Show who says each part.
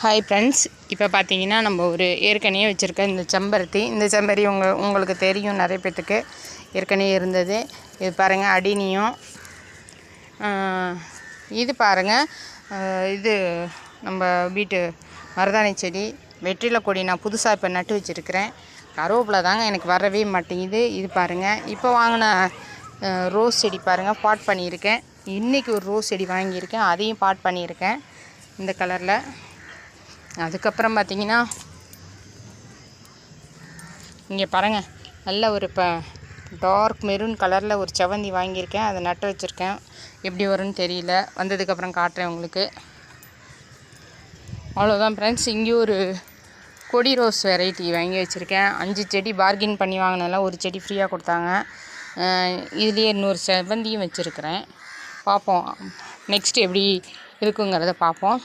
Speaker 1: Hi friends, இப்போ பார்த்தீங்கன்னா நம்ம ஒரு ஏற்கனவே வச்சுருக்க இந்த செம்பருத்தி உங்களுக்கு தெரியும், நிறைய பேர்த்துக்கு ஏற்கனவே இருந்தது. இது பாருங்கள் அடினியும், இது பாருங்கள் இது நம்ம வீட்டு மருதாணி செடி, வெற்றிலை கொடி நான் புதுசாக இப்போ நட்டு வச்சுருக்கிறேன். கருவேப்பிலை தாங்க எனக்கு வரவே மாட்டேங்குது. இது பாருங்கள் இப்போ வாங்கின ரோஸ் செடி பாருங்கள், பாட் பண்ணியிருக்கேன். இன்றைக்கி ஒரு ரோஸ் செடி வாங்கியிருக்கேன், அதையும் பாட் பண்ணியிருக்கேன் இந்த கலரில். அதுக்கப்புறம் பார்த்திங்கன்னா இங்கே பாருங்கள், நல்ல ஒரு டார்க் மெரூன் கலரில் ஒரு செவந்தி வாங்கியிருக்கேன், அதை நட்டு வச்சுருக்கேன். எப்படி வரும்னு தெரியல, வந்ததுக்கப்புறம் காட்டுறேன் உங்களுக்கு. அவ்வளோதான் ஃப்ரெண்ட்ஸ். இங்கே ஒரு கொடி ரோஸ் வெரைட்டி வாங்கி வச்சுருக்கேன். 5 செடி பார்கின் பண்ணி வாங்கினதில் ஒரு செடி ஃப்ரீயாக கொடுத்தாங்க. இதுலேயே இன்னொரு செவந்தியும் வச்சுருக்கிறேன். பார்ப்போம் நெக்ஸ்ட் எப்படி இருக்குங்கிறத பார்ப்போம்.